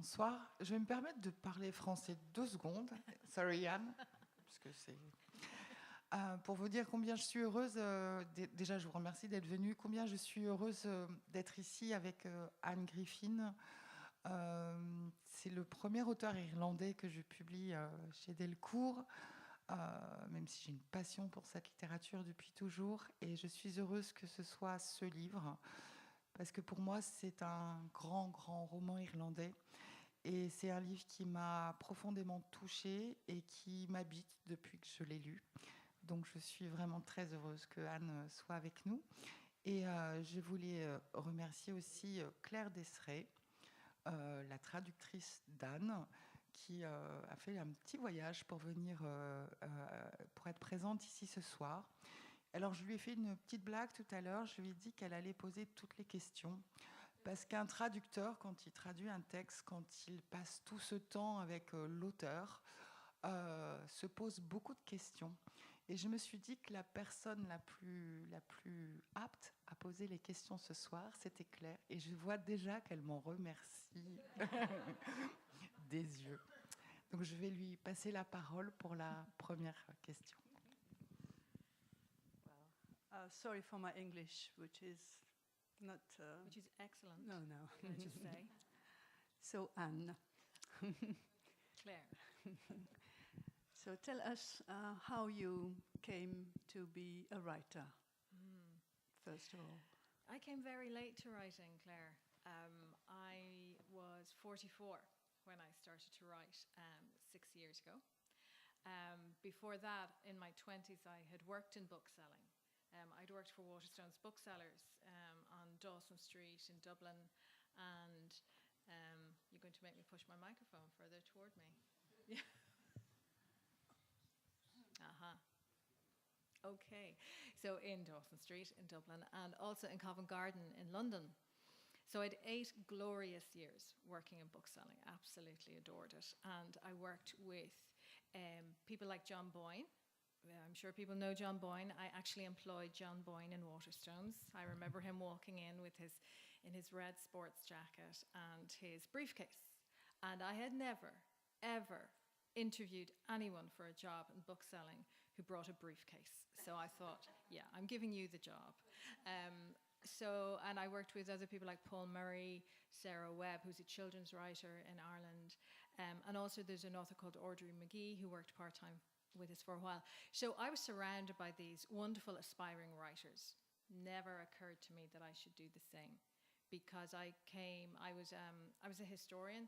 Bonsoir. Je vais me permettre de parler français 2 secondes. Sorry, Anne. Puisque c'est... pour vous dire combien je suis heureuse, déjà je vous remercie d'être venue, combien je suis heureuse d'être ici avec Anne Griffin. C'est le premier auteur irlandais que je publie chez Delcourt, même si j'ai une passion pour cette littérature depuis toujours. Et je suis heureuse que ce soit ce livre, parce que pour moi c'est un grand, grand roman irlandais. Et c'est un livre qui m'a profondément touchée et qui m'habite depuis que je l'ai lu. Donc je suis vraiment très heureuse que Anne soit avec nous. Et je voulais remercier aussi Claire Desserrey, la traductrice d'Anne, qui a fait un petit voyage pour venir, pour être présente ici ce soir. Alors je lui ai fait une petite blague tout à l'heure, je lui ai dit qu'elle allait poser toutes les questions. Parce qu'un traducteur, quand il traduit un texte, quand il passe tout ce temps avec l'auteur, se pose beaucoup de questions. Et je me suis dit que la personne la plus apte à poser les questions ce soir, c'était Claire. Et je vois déjà qu'elle m'en remercie des yeux. Donc je vais lui passer la parole pour la première question. Well, sorry for my English, which is not... which is excellent. No, no. Can I just say? So, Anne. Claire. So tell us how you came to be a writer, first of all. I came very late to writing, Claire. I was 44 when I started to write 6 years ago. Before that, in my 20s, I had worked in bookselling. I'd worked for Waterstone's booksellers on Dawson Street in Dublin, and you're going to make me push my microphone further toward me. Yeah. Okay, so in Dawson Street in Dublin and also in Covent Garden in London. So I had 8 glorious years working in bookselling, absolutely adored it. And I worked with people like John Boyne. I'm sure people know John Boyne. I actually employed John Boyne in Waterstones. I remember him walking in with in his red sports jacket and his briefcase. And I had never, ever interviewed anyone for a job in bookselling who brought a briefcase. So I thought, yeah, I'm giving you the job. And I worked with other people like Paul Murray, Sarah Webb, who's a children's writer in Ireland. And also there's an author called Audrey McGee who worked part-time with us for a while. So I was surrounded by these wonderful aspiring writers. Never occurred to me that I should do the same, because I was a historian.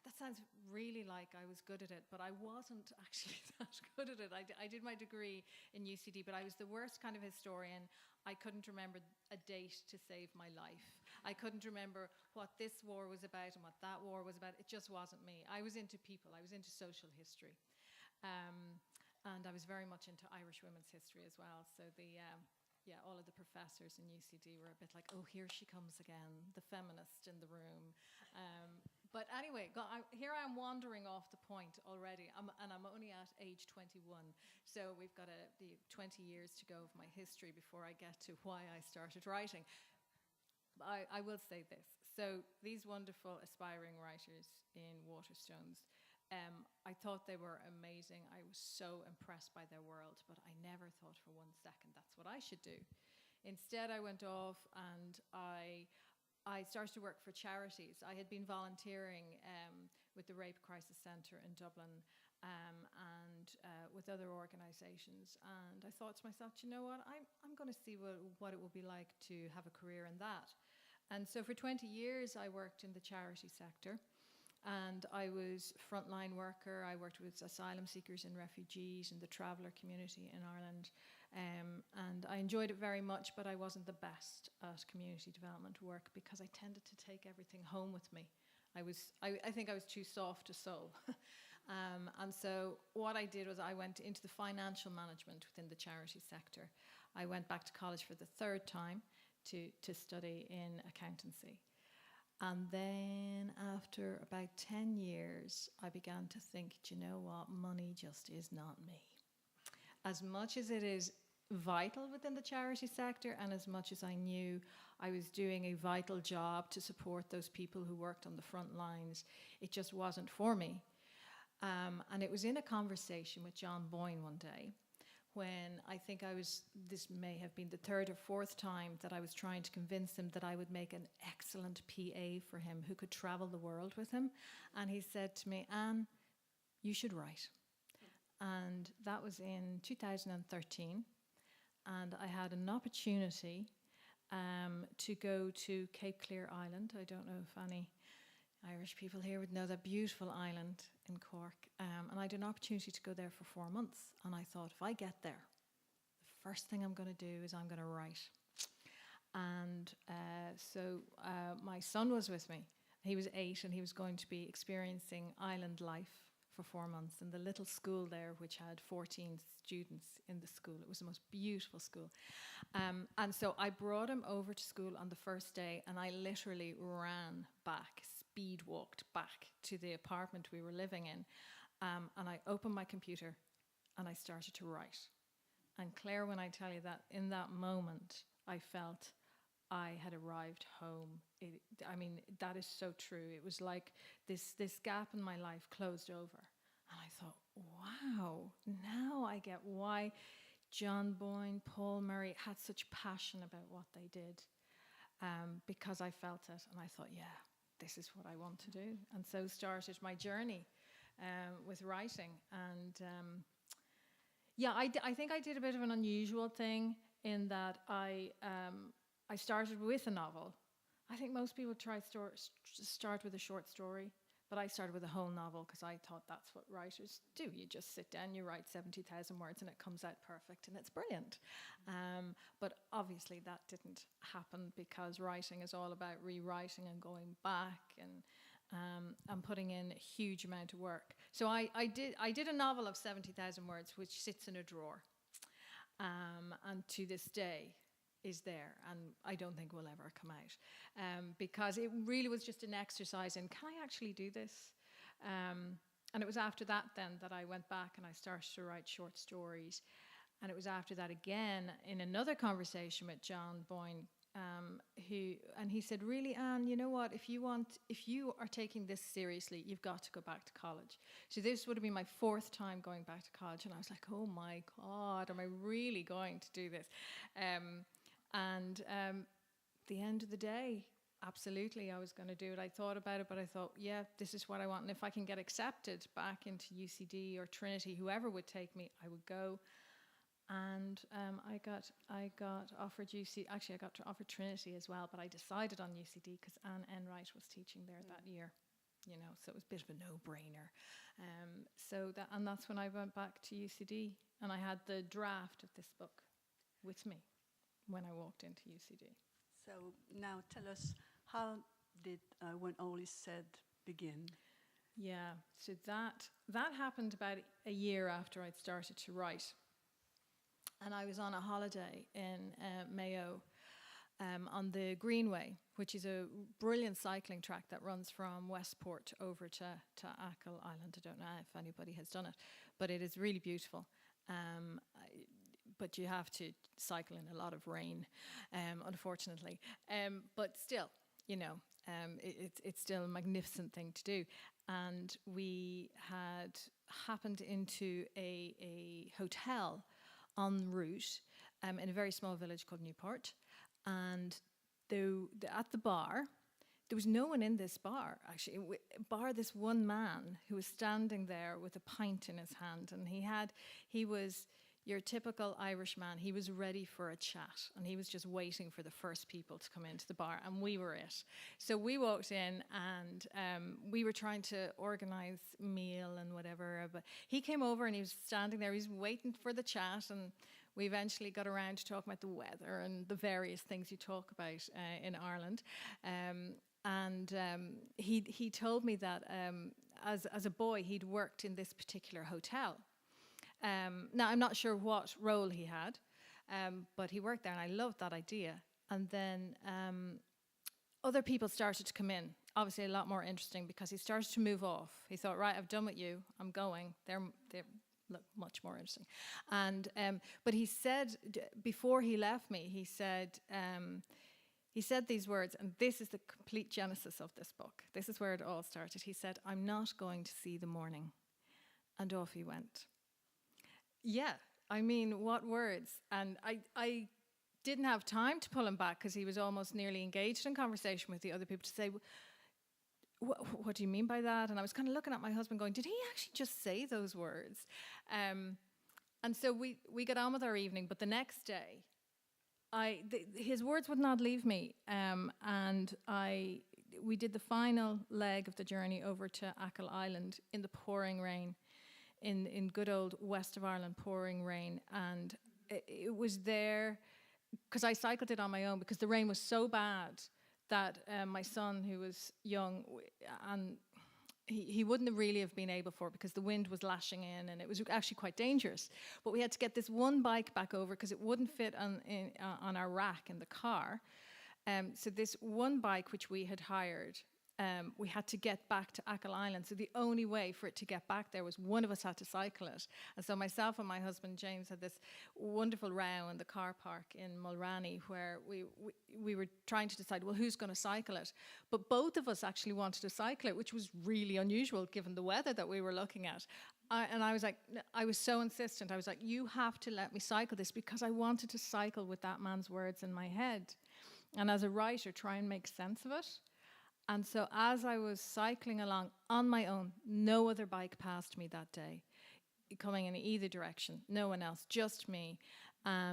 That sounds really like I was good at it, but I wasn't actually that good at it. I did my degree in UCD, but I was the worst kind of historian. I couldn't remember a date to save my life. I couldn't remember what this war was about and what that war was about. It just wasn't me. I was into people. I was into social history. And I was very much into Irish women's history as well. So all of the professors in UCD were a bit like, oh, here she comes again, the feminist in the room. But anyway, here I am wandering off the point already, and I'm only at age 21. So we've got 20 years to go of my history before I get to why I started writing. I will say this. So these wonderful aspiring writers in Waterstones, I thought they were amazing. I was so impressed by their world, but I never thought for 1 second that's what I should do. Instead, I went off and I started to work for charities. I had been volunteering with the Rape Crisis Centre in Dublin and with other organisations. And I thought to myself, you know what, I'm going to see what it would be like to have a career in that. And so for 20 years, I worked in the charity sector. And I was frontline worker. I worked with asylum seekers and refugees in the traveller community in Ireland. And I enjoyed it very much, but I wasn't the best at community development work because I tended to take everything home with me. I think I was too soft a soul. And so what I did was I went into the financial management within the charity sector. I went back to college for the 3rd time to study in accountancy. And then after about 10 years, I began to think, do you know what, money just is not me. As much as it is vital within the charity sector, and as much as I knew I was doing a vital job to support those people who worked on the front lines, it just wasn't for me. And it was in a conversation with John Boyne one day, when I think this may have been the third or fourth time that I was trying to convince him that I would make an excellent PA for him who could travel the world with him. And he said to me, Anne, you should write. And that was in 2013. And I had an opportunity to go to Cape Clear Island. I don't know if any Irish people here would know that beautiful island in Cork. And I had an opportunity to go there for 4 months. And I thought, if I get there, the first thing I'm going to do is I'm going to write. And so my son was with me. He was 8 and he was going to be experiencing island life for 4 months in the little school there, which had 14 students in the school. It was the most beautiful school. And so I brought him over to school on the first day, and I literally ran back, speed walked back to the apartment we were living in. And I opened my computer and I started to write. And Claire, when I tell you that, in that moment, I felt I had arrived home. I mean, that is so true. It was like this gap in my life closed over. And I thought, wow, now I get why John Boyne, Paul Murray had such passion about what they did, because I felt it. And I thought, yeah, this is what I want to do. And so started my journey with writing. And yeah, I think I did a bit of an unusual thing in that I started with a novel. I think most people start with a short story, but I started with a whole novel because I thought that's what writers do. You just sit down, you write 70,000 words, and it comes out perfect, and it's brilliant. But obviously that didn't happen because writing is all about rewriting and going back and putting in a huge amount of work. So I did a novel of 70,000 words, which sits in a drawer, and to this day is there, and I don't think will ever come out, because it really was just an exercise in, can I actually do this? And it was after that then that I went back and I started to write short stories. And it was after that again, in another conversation with John Boyne, he said, really, Anne, you know what, if you are taking this seriously, you've got to go back to college. So this would have been my 4th time going back to college, and I was like, oh my God, am I really going to do this? And the end of the day, absolutely, I was going to do it. I thought about it, but I thought, yeah, this is what I want. And if I can get accepted back into UCD or Trinity, whoever would take me, I would go. And I got offered UCD. Actually, I got offered Trinity as well, but I decided on UCD because Anne Enright was teaching there that year. You know, so it was a bit of a no-brainer. And that's when I went back to UCD, and I had the draft of this book with me when I walked into UCD. So now tell us, how did When All Is Said begin? Yeah, so that happened about a year after I'd started to write. And I was on a holiday in Mayo on the Greenway, which is a brilliant cycling track that runs from Westport over to Achill Island. I don't know if anybody has done it, but it is really beautiful. But you have to cycle in a lot of rain, unfortunately. But still, you know, it's still a magnificent thing to do. And we had happened into a hotel en route in a very small village called Newport. And at the bar, there was no one in this bar, actually, bar this one man who was standing there with a pint in his hand. And he was your typical Irish man. He was ready for a chat, and he was just waiting for the first people to come into the bar, and we were it. So we walked in, and we were trying to organise meal and whatever, but he came over and he was standing there, he was waiting for the chat, and we eventually got around to talking about the weather and the various things you talk about in Ireland. He told me that as a boy he'd worked in this particular hotel. Now, I'm not sure what role he had, but he worked there, and I loved that idea. And then other people started to come in, obviously a lot more interesting, because he started to move off. He thought, right, I've done with you, I'm going. look much more interesting. And but he said before he left me, he said these words, and this is the complete genesis of this book. This is where it all started. He said, "I'm not going to see the morning," and off he went. Yeah, I mean, what words? And I didn't have time to pull him back because he was almost nearly engaged in conversation with the other people to say, what do you mean by that? And I was kind of looking at my husband going, did he actually just say those words? And so we got on with our evening, but the next day, his words would not leave me. And we did the final leg of the journey over to Achill Island in the pouring rain, in good old west of Ireland pouring rain. And it was there, because I cycled it on my own, because the rain was so bad that my son, who was young, and he wouldn't have really have been able for it because the wind was lashing in and it was actually quite dangerous. But we had to get this one bike back over because it wouldn't fit on our rack in the car. So this one bike which we had hired, we had to get back to Achill Island. So the only way for it to get back there was one of us had to cycle it. And so myself and my husband James had this wonderful row in the car park in Mulranny where we were trying to decide, well, who's going to cycle it? But both of us actually wanted to cycle it, which was really unusual given the weather that we were looking at. And I was like, I was so insistent. I was like, you have to let me cycle this, because I wanted to cycle with that man's words in my head. And as a writer, try and make sense of it. And so as I was cycling along on my own, no other bike passed me that day, coming in either direction, no one else, just me,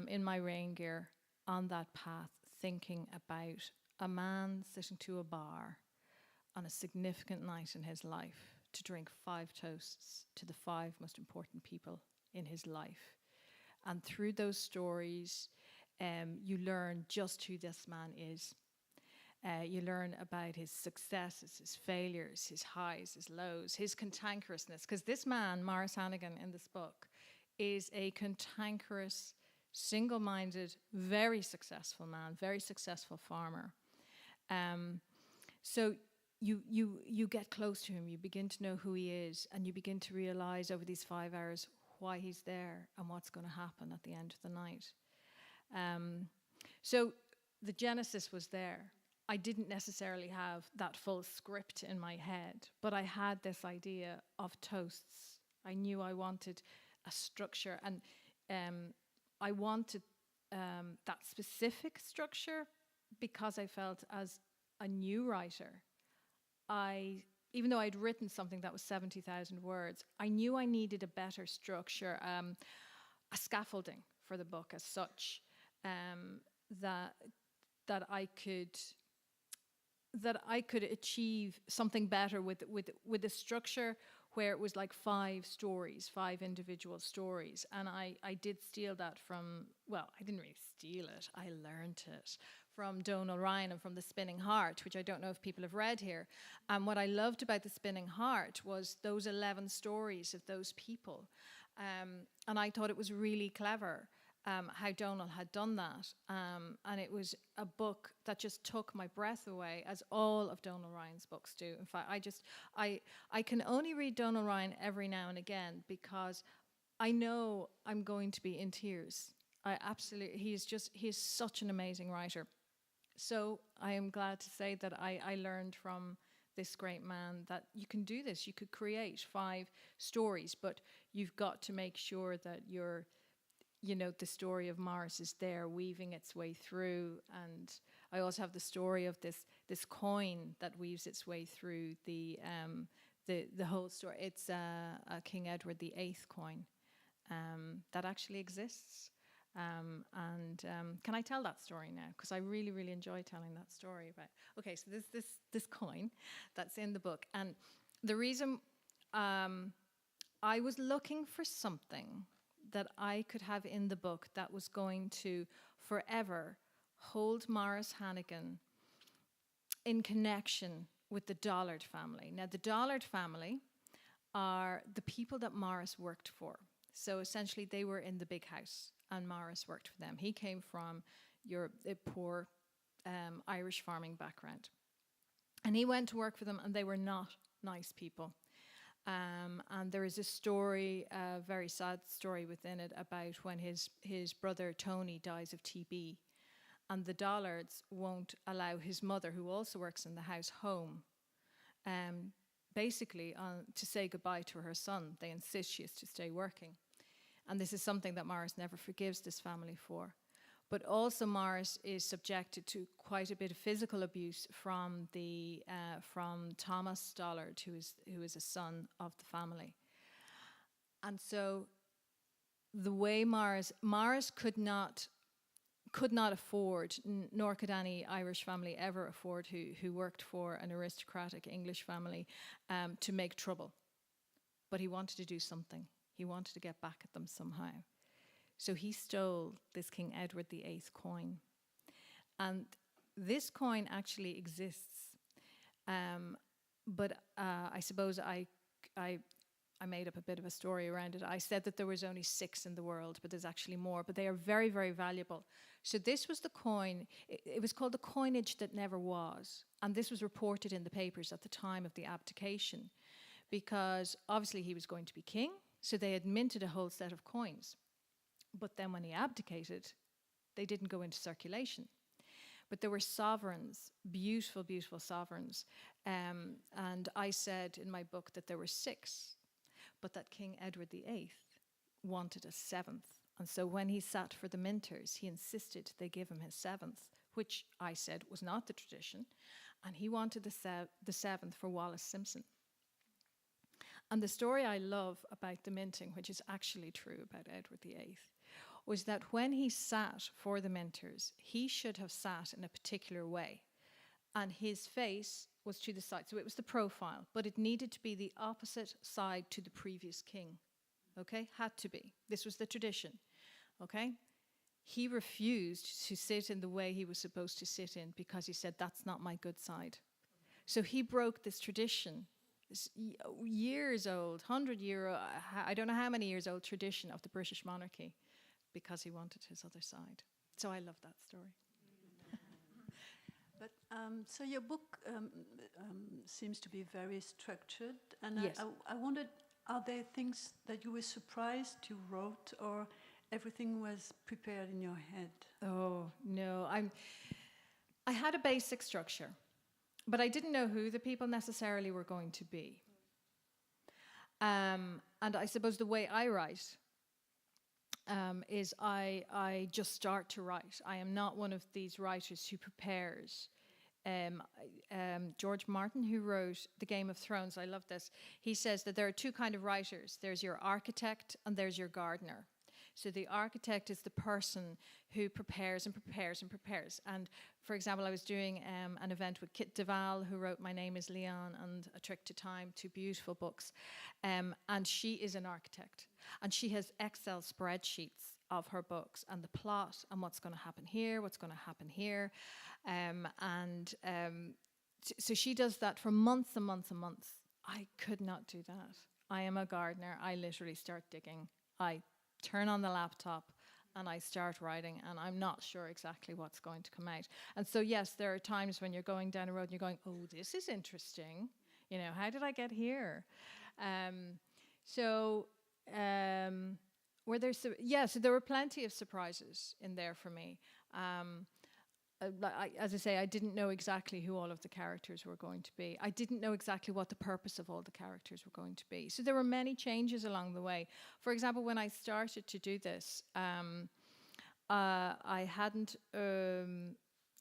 in my rain gear on that path, thinking about a man sitting to a bar on a significant night in his life to drink 5 toasts to the 5 most important people in his life. And through those stories, you learn just who this man is. You learn about his successes, his failures, his highs, his lows, his cantankerousness. Because this man, Maurice Hannigan, in this book, is a cantankerous, single-minded, very successful man, very successful farmer. So you get close to him, you begin to know who he is, and you begin to realize over these 5 hours why he's there and what's going to happen at the end of the night. So the genesis was there. I didn't necessarily have that full script in my head, but I had this idea of toasts. I knew I wanted a structure, and I wanted that specific structure because I felt, as a new writer, even though I'd written something that was 70,000 words, I knew I needed a better structure, a scaffolding for the book as such, that I could achieve something better with a structure where it was like 5 stories, 5 individual stories. And I did steal that from, well, I didn't really steal it, I learned it from Donal Ryan and from The Spinning Heart, which I don't know if people have read here. And what I loved about The Spinning Heart was those 11 stories of those people. And I thought it was really clever how Donal had done that. And it was a book that just took my breath away, as all of Donal Ryan's books do. In fact, I can only read Donal Ryan every now and again because I know I'm going to be in tears. He is such an amazing writer. So I am glad to say that I learned from this great man that you can do this. You could create 5 stories, but you've got to make sure that the story of Maurice is there, weaving its way through. And I also have the story of this coin that weaves its way through the whole story. It's a King Edward VIII coin that actually exists. Can I tell that story now? Because I really, really enjoy telling that story about. Okay, so there's this coin that's in the book, and the reason I was looking for something that I could have in the book that was going to forever hold Maurice Hannigan in connection with the Dollard family. Now, the Dollard family are the people that Maurice worked for. So essentially, they were in the big house, and Maurice worked for them. He came from a poor Irish farming background. And he went to work for them, and they were not nice people. And there is a story, a very sad story within it, about when his brother Tony dies of TB, and the Dollards won't allow his mother, who also works in the house, home, basically to say goodbye to her son. They insist she is to stay working. And this is something that Maurice never forgives this family for. But also Maurice is subjected to quite a bit of physical abuse from Thomas Dollard, who is a son of the family. And so the way Maurice could not afford, nor could any Irish family ever afford who worked for an aristocratic English family, to make trouble. But he wanted to do something. He wanted to get back at them somehow. So he stole this King Edward VIII coin. And this coin actually exists. But I suppose I made up a bit of a story around it. I said that there was only 6 in the world, but there's actually more. But they are very, very valuable. So this was the coin. It was called the coinage that never was. And this was reported in the papers at the time of the abdication, because obviously he was going to be king. So they had minted a whole set of coins. But then when he abdicated, they didn't go into circulation. But there were sovereigns, beautiful, beautiful sovereigns. And I said in my book that there were 6, but that King Edward VIII wanted a 7th. And so when he sat for the minters, he insisted they give him his 7th, which I said was not the tradition. And he wanted the 7th for Wallace Simpson. And the story I love about the minting, which is actually true about Edward VIII, was that when he sat for the minters, he should have sat in a particular way. And his face was to the side. So it was the profile, but it needed to be the opposite side to the previous king. Okay? Had to be. This was the tradition. Okay? He refused to sit in the way he was supposed to sit in because he said, that's not my good side. So he broke this tradition, this years old, 100-year, I don't know how many years old tradition of the British monarchy, because he wanted his other side. So I love that story. But so your book seems to be very structured, and Yes. I wondered, are there things that you were surprised you wrote, or everything was prepared in your head? Oh, no. I had a basic structure, but I didn't know who the people necessarily were going to be. And I suppose the way I write is I just start to write. I am not one of these writers who prepares. George Martin, who wrote The Game of Thrones, I love this. He says that there are 2 kinds of writers. There's your architect and there's your gardener. So the architect is the person who prepares and prepares and prepares. And for example, I was doing an event with Kit Duval, who wrote My Name is Leon and A Trick to Time, 2 beautiful books. And she is an architect. And she has Excel spreadsheets of her books and the plot and what's going to happen here, what's going to happen here. So she does that for months and months and months. I could not do that. I am a gardener. I literally start digging. I turn on the laptop and I start writing, and I'm not sure exactly what's going to come out. And so, yes, there are times when you're going down a road and you're going, oh, this is interesting. You know, how did I get here? So there were plenty of surprises in there for me. As I say, I didn't know exactly who all of the characters were going to be. I didn't know exactly what the purpose of all the characters were going to be. So there were many changes along the way. For example, when I started to do this, I hadn't...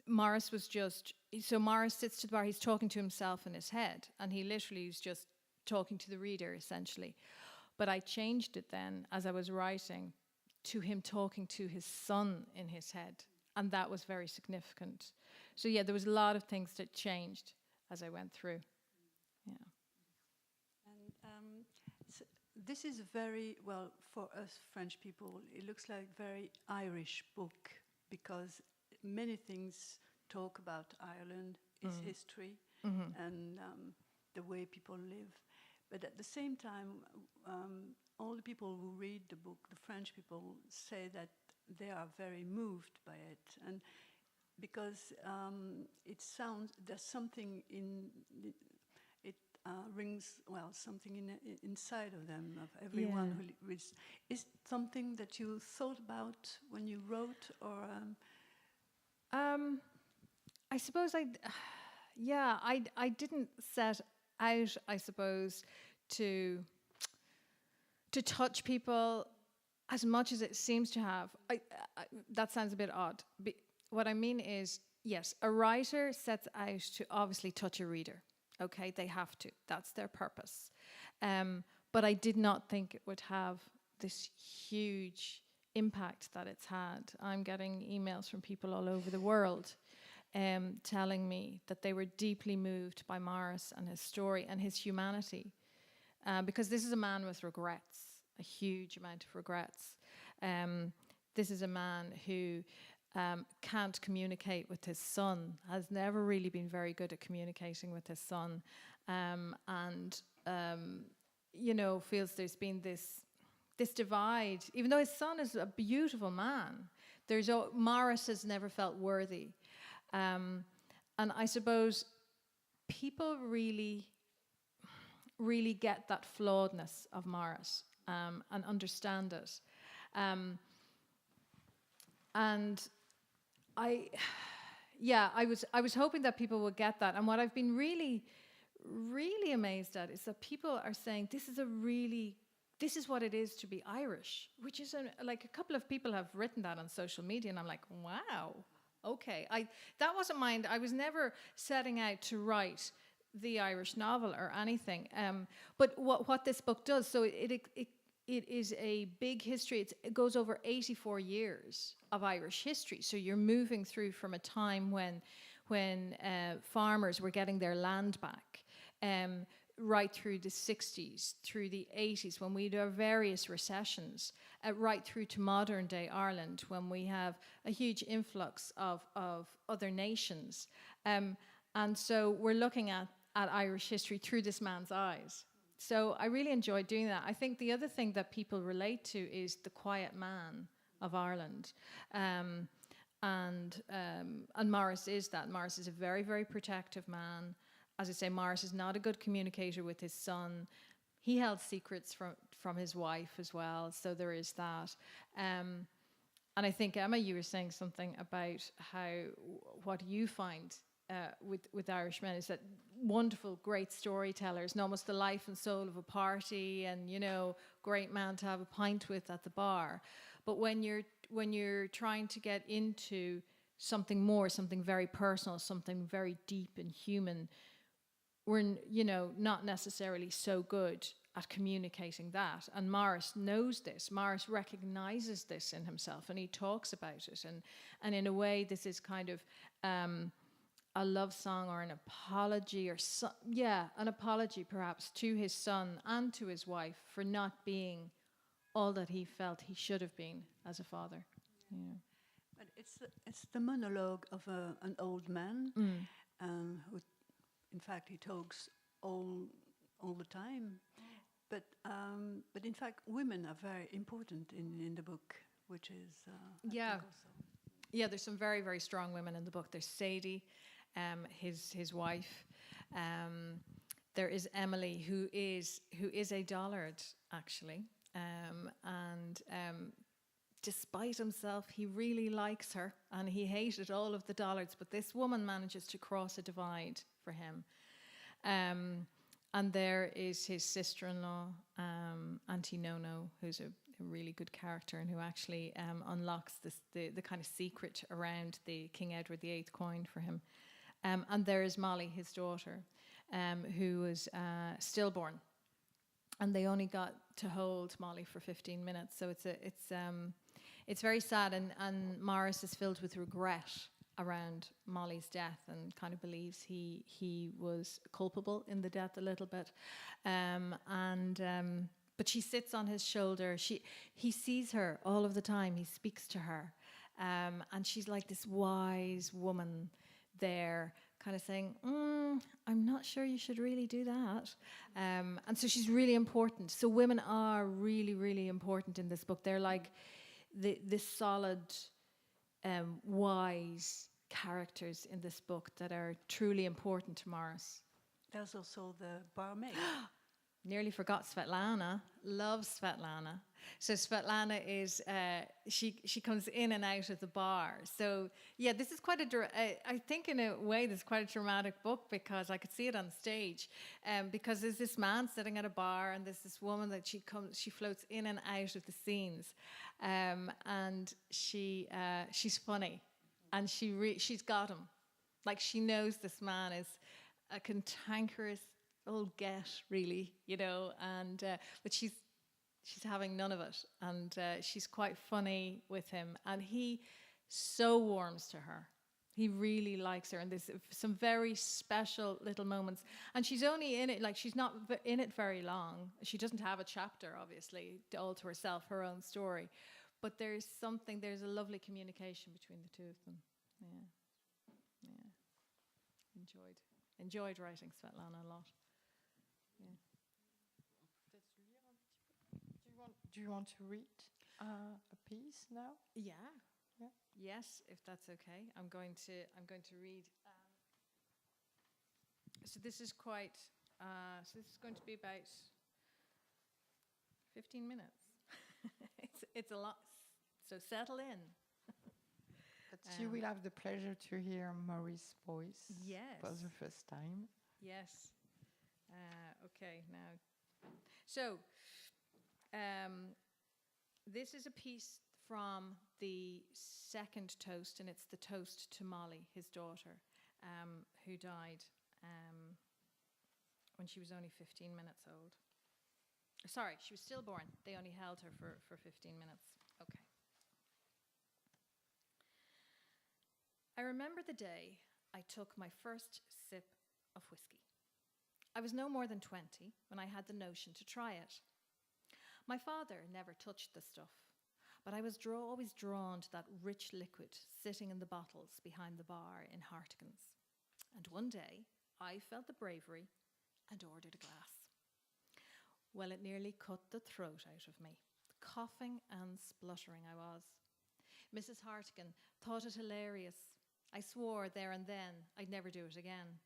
Maurice was just... So Maurice sits to the bar, he's talking to himself in his head, and he literally is just talking to the reader, essentially. But I changed it then, as I was writing, to him talking to his son in his head. And that was very significant. So yeah, there was a lot of things that changed as I went through. Yeah. And so this is very, well, for us French people, it looks like a very Irish book, because many things talk about Ireland, its history, and the way people live. But at the same time, all the people who read the book, the French people, say that they are very moved by it, and because it sounds, there's something in it rings, something inside of them, of everyone who reads. Is it something that you thought about when you wrote, or? I suppose I didn't set out, I suppose, to touch people as much as it seems to have. That sounds a bit odd. What I mean is, yes, a writer sets out to obviously touch a reader. Okay, they have to. That's their purpose. But I did not think it would have this huge impact that it's had. I'm getting emails from people all over the world telling me that they were deeply moved by Maurice and his story and his humanity. Because this is a man with regrets, a huge amount of regrets. This is a man who can't communicate with his son, has never really been very good at communicating with his son, feels there's been this divide. Even though his son is a beautiful man, Maurice has never felt worthy. And I suppose people really get that flawedness of Maurice and understand it. And I was hoping that people would get that. And what I've been really, really amazed at is that people are saying this is what it is to be Irish, which is like a couple of people have written that on social media, and I'm like, wow, okay. That wasn't mine. I was never setting out to write the Irish novel or anything. But what this book does, so it is a big history. It goes over 84 years of Irish history. So you're moving through from a time when farmers were getting their land back, right through the 60s, through the 80s, when we do various recessions, right through to modern day Ireland, when we have a huge influx of other nations. And so we're looking at Irish history through this man's eyes. So I really enjoyed doing that. I think the other thing that people relate to is the quiet man of Ireland. And Maurice is that. Maurice is a very, very protective man. As I say, Maurice is not a good communicator with his son. He held secrets from his wife as well, so there is that. And I think, Emma, you were saying something about what you find with Irish men is that wonderful, great storytellers and almost the life and soul of a party, and great man to have a pint with at the bar. But when you're trying to get into something more, something very personal, something very deep and human, we're not necessarily so good at communicating that. And Maurice knows this. Maurice recognizes this in himself, and he talks about it. And in a way, this is kind of a love song or an apology, an apology perhaps to his son and to his wife for not being all that he felt he should have been as a father. Yeah. But it's the monologue of an old man who, in fact, he talks all the time. But in fact, women are very important in the book, which is yeah. There's some very, very strong women in the book. There's Sadie, his wife. There is Emily, who is a Dollard actually, and despite himself, he really likes her, and he hated all of the Dollards. But this woman manages to cross a divide for him. And there is his sister-in-law, Auntie Nono, who's a really good character and who actually unlocks the kind of secret around the King Edward VIII coin for him. And there is Molly, his daughter, who was stillborn, and they only got to hold Molly for 15 minutes. So it's very sad, and Maurice is filled with regret around Molly's death and kind of believes he was culpable in the death a little bit. But she sits on his shoulder. He sees her all of the time. He speaks to her. And she's like this wise woman there, kind of saying, I'm not sure you should really do that. And so she's really important. So women are really, really important in this book. They're like the solid, wise characters in this book that are truly important to Maurice. There's also the barmaid. Nearly forgot Svetlana. Love Svetlana. So Svetlana is she comes in and out of the bar. So yeah, this is quite I think in a way this is quite a dramatic book, because I could see it on stage. Because there's this man sitting at a bar, and there's this woman that she floats in and out of the scenes, and she's funny, and she's got him. Like, she knows this man is a cantankerous old get, really, you know, and but she's having none of it, and she's quite funny with him, and he so warms to her. He really likes her, and there's some very special little moments, and she's only in it, like, she's not in it very long. She doesn't have a chapter, obviously, all to herself, her own story, but there's a lovely communication between the two of them. Enjoyed writing Svetlana a lot. Do you want to read a piece now? Yeah. Yeah. Yes, if that's okay. I'm going to read. So this is quite. So this is going to be about 15 minutes. it's a lot. So settle in. But you will have the pleasure to hear Maurice's voice. Yes. For the first time. Yes. Okay. Now. So. This is a piece from the second toast, and it's the toast to Molly, his daughter, who died when she was only 15 minutes old. Sorry, she was stillborn. They only held her for 15 minutes. Okay. I remember the day I took my first sip of whiskey. I was no more than 20 when I had the notion to try it. My father never touched the stuff, but I was always drawn to that rich liquid sitting in the bottles behind the bar in Hartigan's. And one day, I felt the bravery and ordered a glass. Well, it nearly cut the throat out of me. Coughing and spluttering I was. Mrs. Hartigan thought it hilarious. I swore there and then I'd never do it again.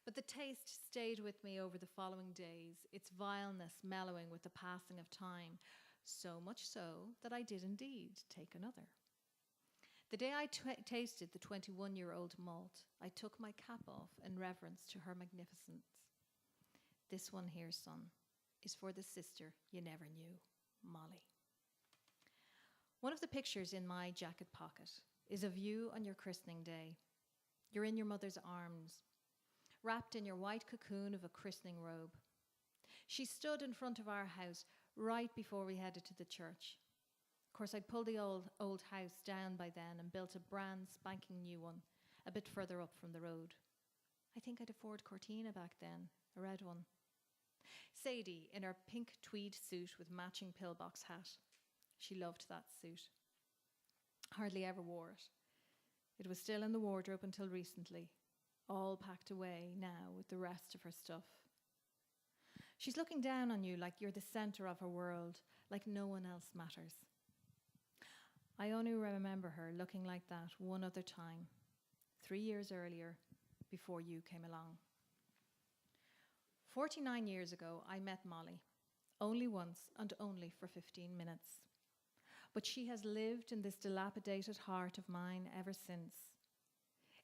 But the taste stayed with me over the following days, its vileness mellowing with the passing of time, so much so that I did indeed take another. The day I tasted the 21-year-old malt, I took my cap off in reverence to her magnificence. This one here, son, is for the sister you never knew, Molly. One of the pictures in my jacket pocket is of you on your christening day. You're in your mother's arms, wrapped in your white cocoon of a christening robe. She stood in front of our house right before we headed to the church. Of course, I'd pulled the old house down by then and built a brand spanking new one, a bit further up from the road. I think I'd a Ford Cortina back then, a red one. Sadie in her pink tweed suit with matching pillbox hat. She loved that suit. Hardly ever wore it. It was still in the wardrobe until recently, all packed away now with the rest of her stuff. She's looking down on you like you're the center of her world, like no one else matters. I only remember her looking like that one other time, 3 years earlier, before you came along. 49 years ago, I met Molly, only once and only for 15 minutes. But she has lived in this dilapidated heart of mine ever since.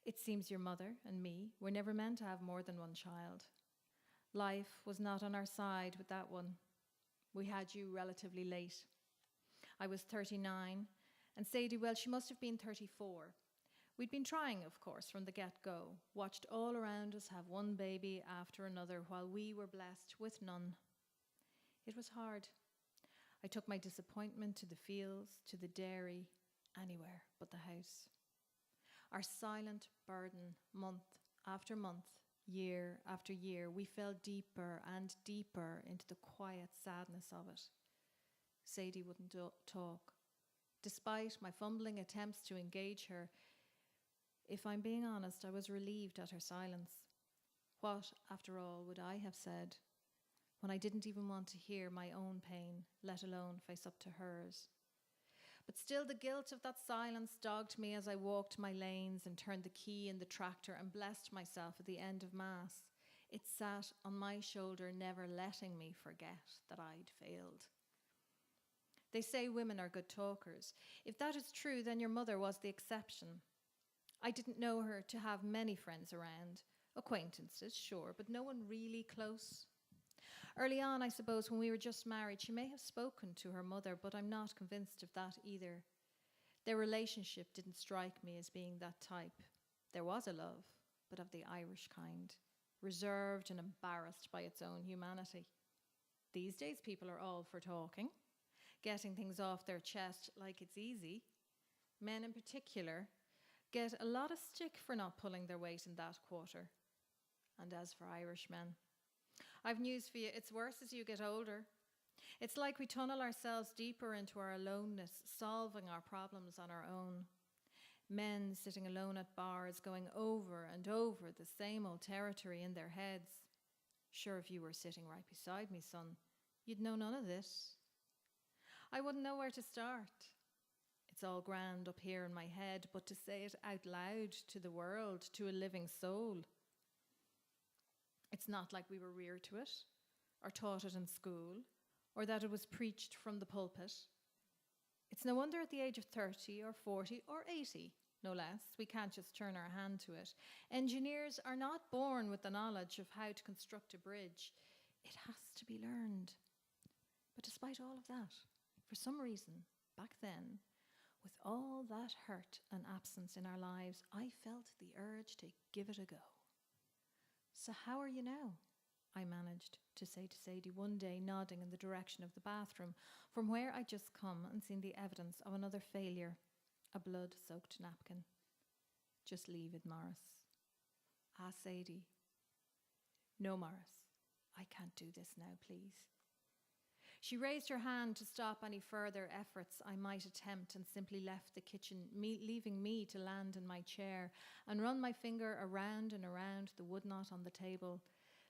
It seems your mother and me were never meant to have more than one child. Life was not on our side with that one. We had you relatively late. I was 39, and Sadie, well, she must have been 34. We'd been trying, of course, from the get-go, watched all around us have one baby after another while we were blessed with none. It was hard. I took my disappointment to the fields, to the dairy, anywhere but the house. Our silent burden, month after month, year after year, we fell deeper and deeper into the quiet sadness of it. Sadie wouldn't talk. Despite my fumbling attempts to engage her, if I'm being honest, I was relieved at her silence. What, after all, would I have said when I didn't even want to hear my own pain, let alone face up to hers? But still the guilt of that silence dogged me as I walked my lanes and turned the key in the tractor and blessed myself at the end of Mass. It sat on my shoulder, never letting me forget that I'd failed. They say women are good talkers. If that is true, then your mother was the exception. I didn't know her to have many friends around. Acquaintances, sure, but no one really close. Early on, I suppose, when we were just married, she may have spoken to her mother, but I'm not convinced of that either. Their relationship didn't strike me as being that type. There was a love, but of the Irish kind, reserved and embarrassed by its own humanity. These days, people are all for talking, getting things off their chest like it's easy. Men in particular get a lot of stick for not pulling their weight in that quarter. And as for Irish men, I've news for you, it's worse as you get older. It's like we tunnel ourselves deeper into our aloneness, solving our problems on our own. Men sitting alone at bars, going over and over the same old territory in their heads. Sure, if you were sitting right beside me, son, you'd know none of this. I wouldn't know where to start. It's all grand up here in my head, but to say it out loud to the world, to a living soul, it's not like we were reared to it, or taught it in school, or that it was preached from the pulpit. It's no wonder at the age of 30 or 40 or 80, no less, we can't just turn our hand to it. Engineers are not born with the knowledge of how to construct a bridge. It has to be learned. But despite all of that, for some reason, back then, with all that hurt and absence in our lives, I felt the urge to give it a go. So how are you now? I managed to say to Sadie one day, nodding in the direction of the bathroom, from where I'd just come and seen the evidence of another failure, a blood-soaked napkin. Just leave it, Maurice. Ah, Sadie. No, Maurice, I can't do this now, please. She raised her hand to stop any further efforts I might attempt and simply left the kitchen, leaving me to land in my chair and run my finger around and around the wood knot on the table,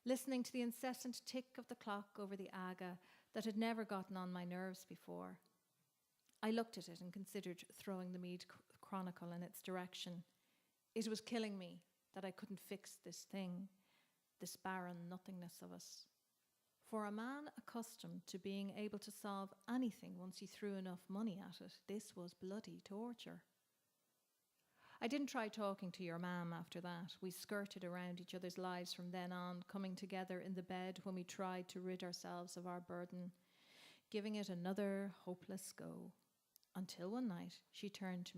listening to the incessant tick of the clock over the aga that had never gotten on my nerves before. I looked at it and considered throwing the Mead Chronicle in its direction. It was killing me that I couldn't fix this thing, this barren nothingness of us. For a man accustomed to being able to solve anything once he threw enough money at it, this was bloody torture. I didn't try talking to your mam after that. We skirted around each other's lives from then on, coming together in the bed when we tried to rid ourselves of our burden, giving it another hopeless go. Until one night, she turned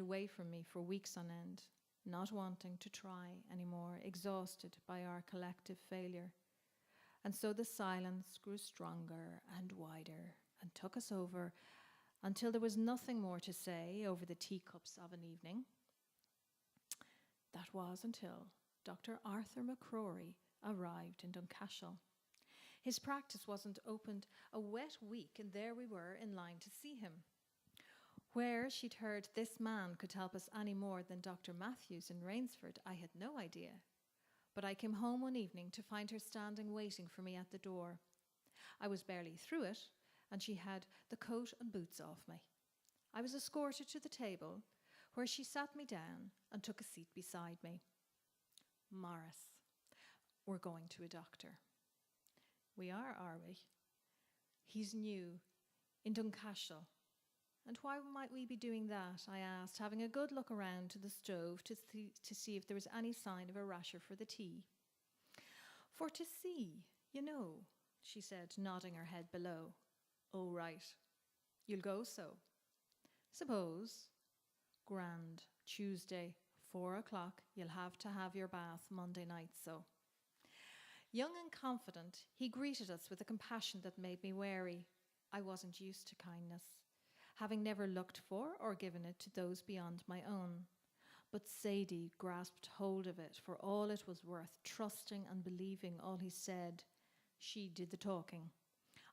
away from me for weeks on end, not wanting to try anymore, exhausted by our collective failure. And so the silence grew stronger and wider and took us over until there was nothing more to say over the teacups of an evening. That was until Dr. Arthur McCrory arrived in Duncashel. His practice wasn't opened a wet week, and there we were in line to see him. Where she'd heard this man could help us any more than Dr. Matthews in Rainsford, I had no idea. But I came home one evening to find her standing waiting for me at the door. I was barely through it, and she had the coat and boots off me. I was escorted to the table, where she sat me down and took a seat beside me. Maurice, we're going to a doctor. We are we? He's new, in Duncashel. And why might we be doing that, I asked, having a good look around to the stove to see if there was any sign of a rasher for the tea. For to see, you know, she said, nodding her head below. Oh, right. You'll go so. Suppose. Grand. Tuesday, 4 o'clock, you'll have to have your bath Monday night, so. Young and confident, he greeted us with a compassion that made me wary. I wasn't used to kindness, having never looked for or given it to those beyond my own. But Sadie grasped hold of it for all it was worth, trusting and believing all he said. She did the talking.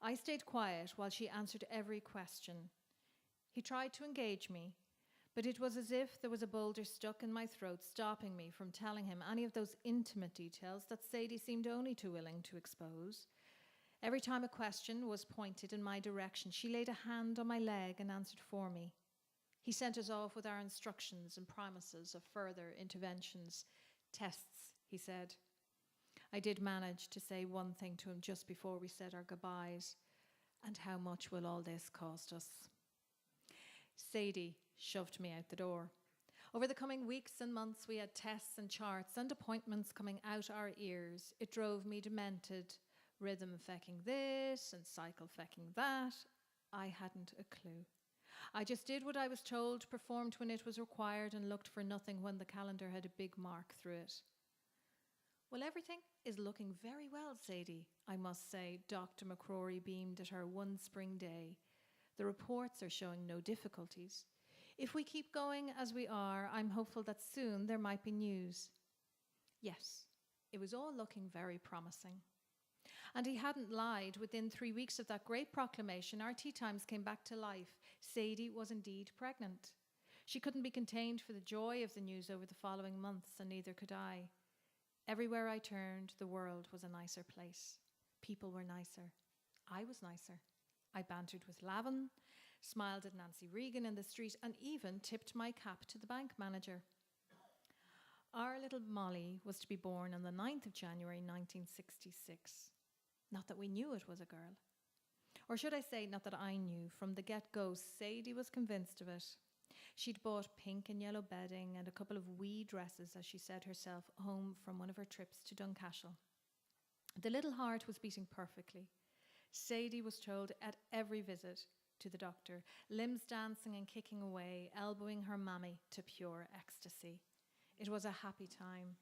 I stayed quiet while she answered every question. He tried to engage me, but it was as if there was a boulder stuck in my throat, stopping me from telling him any of those intimate details that Sadie seemed only too willing to expose. Every time a question was pointed in my direction, she laid a hand on my leg and answered for me. He sent us off with our instructions and promises of further interventions. Tests, he said. I did manage to say one thing to him just before we said our goodbyes. And how much will all this cost us? Sadie shoved me out the door. Over the coming weeks and months, we had tests and charts and appointments coming out our ears. It drove me demented. Rhythm fecking this and cycle fecking that. I hadn't a clue. I just did what I was told, performed when it was required, and looked for nothing when the calendar had a big mark through it. Well, everything is looking very well, Sadie, I must say. Dr. McCrory beamed at her one spring day. The reports are showing no difficulties. If we keep going as we are, I'm hopeful that soon there might be news. Yes, it was all looking very promising. And he hadn't lied. Within 3 weeks of that great proclamation, our tea times came back to life. Sadie was indeed pregnant. She couldn't be contained for the joy of the news over the following months, and neither could I. Everywhere I turned, the world was a nicer place. People were nicer. I was nicer. I bantered with Lavin, smiled at Nancy Regan in the street, and even tipped my cap to the bank manager. Our little Molly was to be born on the 9th of January 1966. Not that we knew it was a girl. Or should I say, not that I knew. From the get-go, Sadie was convinced of it. She'd bought pink and yellow bedding and a couple of wee dresses, as she said herself, home from one of her trips to Duncashel. The little heart was beating perfectly. Sadie was told at every visit to the doctor, limbs dancing and kicking away, elbowing her mammy to pure ecstasy. It was a happy time.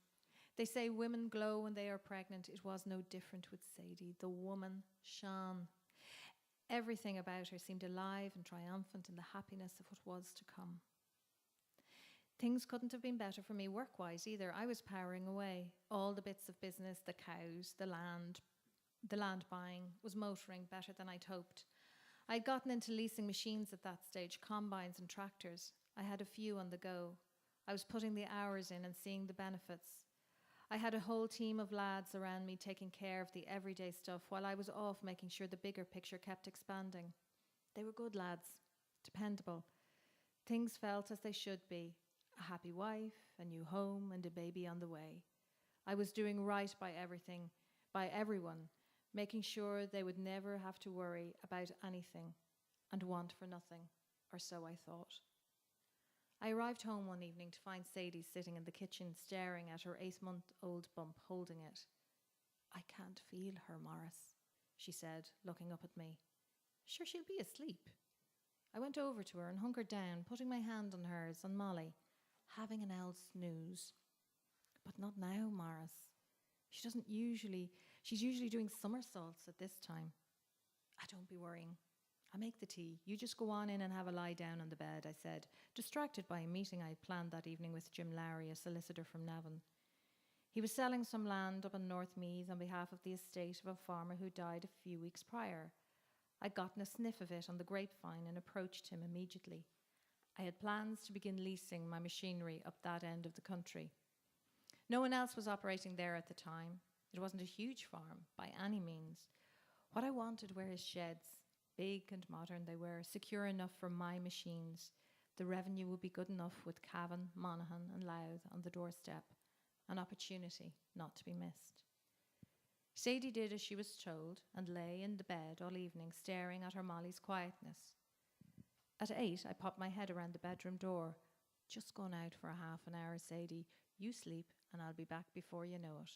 They say women glow when they are pregnant. It was no different with Sadie. The woman shone. Everything about her seemed alive and triumphant in the happiness of what was to come. Things couldn't have been better for me work-wise either. I was powering away. All the bits of business, the cows, the land buying, was motoring better than I'd hoped. I'd gotten into leasing machines at that stage, combines and tractors. I had a few on the go. I was putting the hours in and seeing the benefits. I had a whole team of lads around me taking care of the everyday stuff while I was off making sure the bigger picture kept expanding. They were good lads, dependable. Things felt as they should be. A happy wife, a new home, and a baby on the way. I was doing right by everything, by everyone, making sure they would never have to worry about anything and want for nothing, or so I thought. I arrived home one evening to find Sadie sitting in the kitchen staring at her 8-month-old bump, holding it. I can't feel her, Maurice, she said, looking up at me. Sure, she'll be asleep. I went over to her and hunkered down, putting my hand on hers, on Molly, having an old snooze. But not now, Maurice. She's usually doing somersaults at this time. Don't be worrying. I'll make the tea. You just go on in and have a lie down on the bed, I said, distracted by a meeting I had planned that evening with Jim Lowry, a solicitor from Navan. He was selling some land up in North Meath on behalf of the estate of a farmer who died a few weeks prior. I'd gotten a sniff of it on the grapevine and approached him immediately. I had plans to begin leasing my machinery up that end of the country. No one else was operating there at the time. It wasn't a huge farm by any means. What I wanted were his sheds. Big and modern they were, secure enough for my machines. The revenue would be good enough with Cavan, Monaghan and Louth on the doorstep. An opportunity not to be missed. Sadie did as she was told and lay in the bed all evening staring at her Molly's quietness. At 8, I popped my head around the bedroom door. Just gone out for a half an hour, Sadie. You sleep and I'll be back before you know it.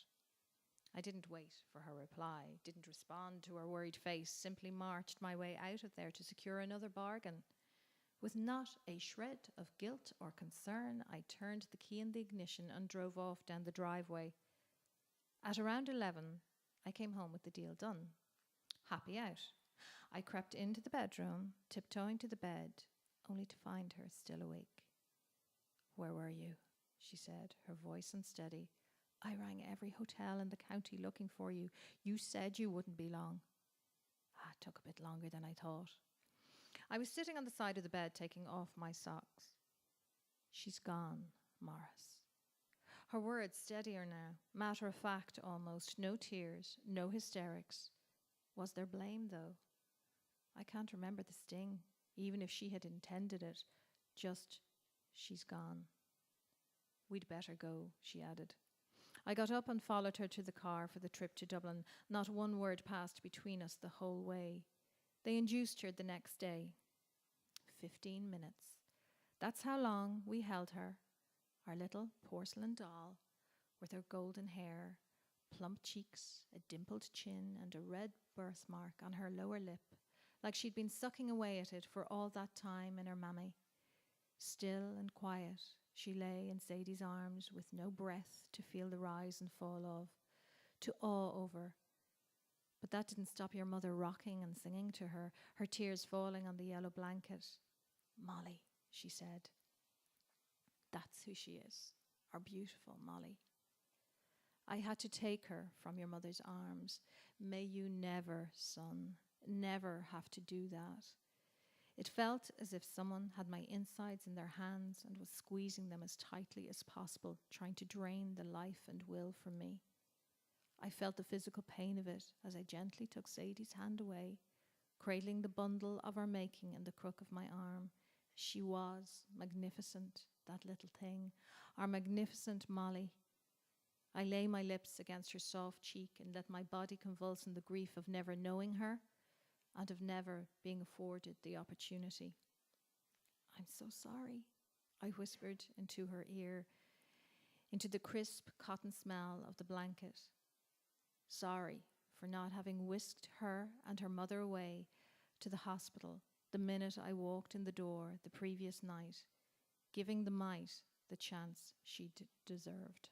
I didn't wait for her reply, didn't respond to her worried face, simply marched my way out of there to secure another bargain. With not a shred of guilt or concern, I turned the key in the ignition and drove off down the driveway. At around 11, I came home with the deal done. Happy out. I crept into the bedroom, tiptoeing to the bed, only to find her still awake. Where were you? She said, her voice unsteady. I rang every hotel in the county looking for you. You said you wouldn't be long. It took a bit longer than I thought. I was sitting on the side of the bed taking off my socks. She's gone, Maurice. Her words steadier now, matter of fact almost, no tears, no hysterics. Was there blame, though? I can't remember the sting, even if she had intended it. Just, she's gone. We'd better go, she added. I got up and followed her to the car for the trip to Dublin. Not one word passed between us the whole way. They induced her the next day. 15 minutes. That's how long we held her, our little porcelain doll, with her golden hair, plump cheeks, a dimpled chin, and a red birthmark on her lower lip, like she'd been sucking away at it for all that time in her mammy. Still and quiet, she lay in Sadie's arms with no breath to feel the rise and fall of, to awe over. But that didn't stop your mother rocking and singing to her, her tears falling on the yellow blanket. Molly, she said. That's who she is, our beautiful Molly. I had to take her from your mother's arms. May you never, son, never have to do that. It felt as if someone had my insides in their hands and was squeezing them as tightly as possible, trying to drain the life and will from me. I felt the physical pain of it as I gently took Sadie's hand away, cradling the bundle of our making in the crook of my arm. She was magnificent, that little thing, our magnificent Molly. I lay my lips against her soft cheek and let my body convulse in the grief of never knowing her and of never being afforded the opportunity. I'm so sorry, I whispered into her ear, into the crisp cotton smell of the blanket. Sorry for not having whisked her and her mother away to the hospital the minute I walked in the door the previous night, giving the mite the chance she deserved.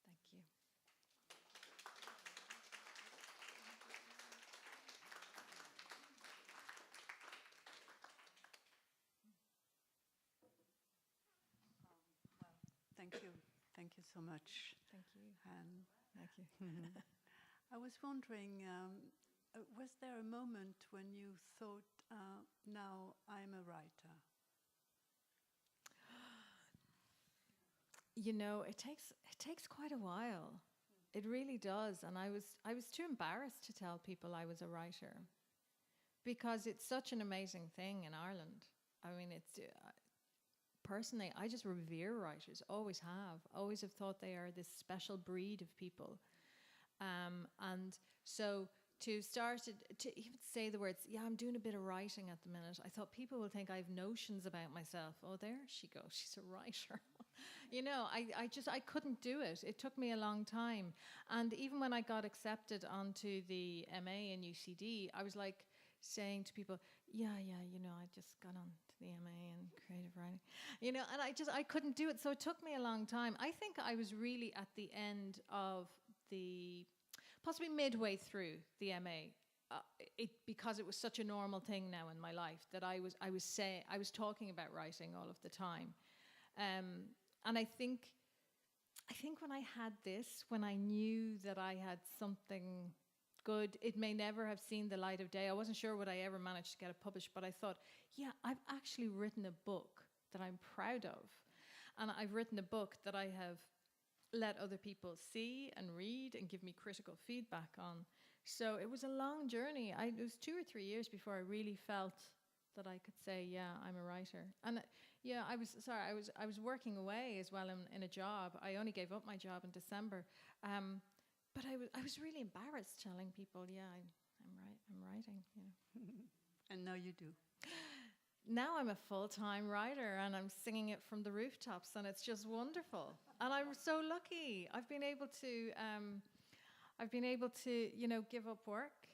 Thank you. Thank you. Thank you so much. Thank you. And Thank you. I was wondering, was there a moment when you thought, now I'm a writer? You know, it takes quite a while. It really does. And I was too embarrassed to tell people I was a writer because it's such an amazing thing in Ireland. I mean, it's personally, I just revere writers, always have thought they are this special breed of people. And so to start to even say the words, yeah, I'm doing a bit of writing at the minute, I thought people will think I have notions about myself. Oh, there she goes, she's a writer. You know, I couldn't do it. It took me a long time. And even when I got accepted onto the MA in UCD, I was like saying to people, yeah, you know, I just got on to the MA in creative writing, you know, and I couldn't do it. So it took me a long time. I think I was really at the end of possibly midway through the MA, because it was such a normal thing now in my life that I was talking about writing all of the time. And I think when I had this, when I knew that I had something good, it may never have seen the light of day. I wasn't sure would I ever manage to get it published, but I thought, yeah, I've actually written a book that I'm proud of. And I've written a book that I have let other people see and read and give me critical feedback on. So it was a long journey. It was 2 or 3 years before I really felt that I could say, yeah, I'm a writer. And yeah, I was working away as well in a job. I only gave up my job in December. But I was really embarrassed telling people, yeah, I'm writing, you know. And now you do. Now I'm a full-time writer and I'm singing it from the rooftops and it's just wonderful. And I'm so lucky. I've been able to, you know, give up work,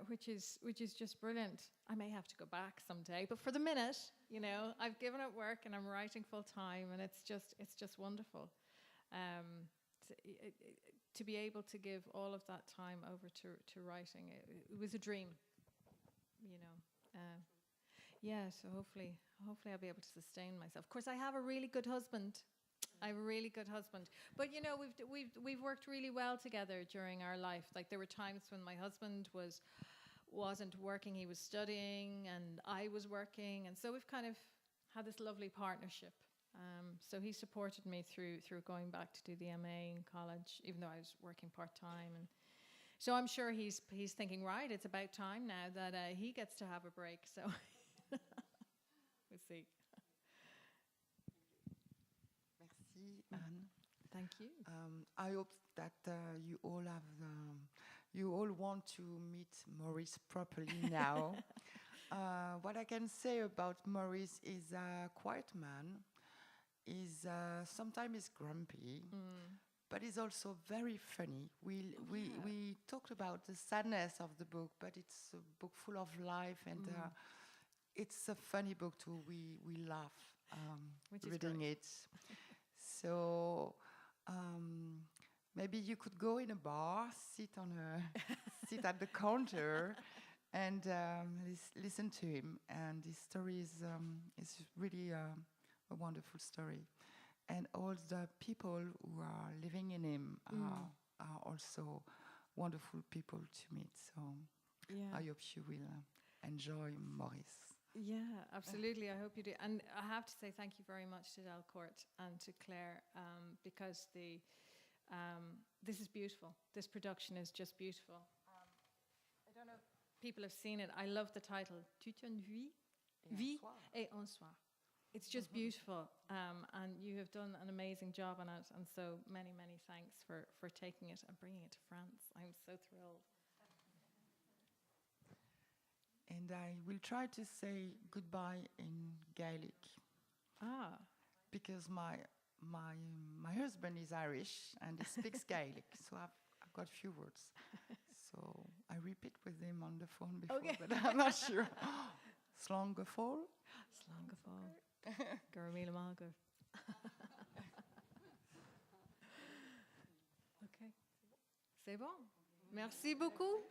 which is just brilliant. I may have to go back someday, but for the minute, you know, I've given up work and I'm writing full-time and it's just wonderful. To be able to give all of that time over to writing, it was a dream, you know. Yeah, so hopefully I'll be able to sustain myself. Of course, I have a really good husband. But you know, we've worked really well together during our life. Like there were times when my husband wasn't working, he was studying, and I was working, and so we've kind of had this lovely partnership. So he supported me through going back to do the MA in college, even though I was working part-time. And so I'm sure he's thinking, right, it's about time now that he gets to have a break. So we'll see. Merci, Anne. Thank you. I hope that you all want to meet Maurice properly now. What I can say about Maurice is a quiet man. Sometimes he's grumpy, but he's also very funny. We talked about the sadness of the book, but it's a book full of life, and it's a funny book too. We laugh reading it. So maybe you could go in a bar, sit at the counter, and listen to him. And his story is really a wonderful story. And all the people who are living in him are also wonderful people to meet. So I hope you will enjoy Maurice. Yeah, absolutely. I hope you do. And I have to say thank you very much to Delcourt and to Claire, because this is beautiful. This production is just beautiful. I don't know if people have seen it. I love the title, Toute vie et un soir. It's just beautiful, and you have done an amazing job on it, and so many, many thanks for taking it and bringing it to France. I'm so thrilled. And I will try to say goodbye in Gaelic. Because my husband is Irish and he speaks Gaelic, so I've got a few words. So I repeat with him on the phone before, but I'm not sure. Slangafol. Slangafol. Garamila Malgo. Ok. C'est bon. Merci beaucoup.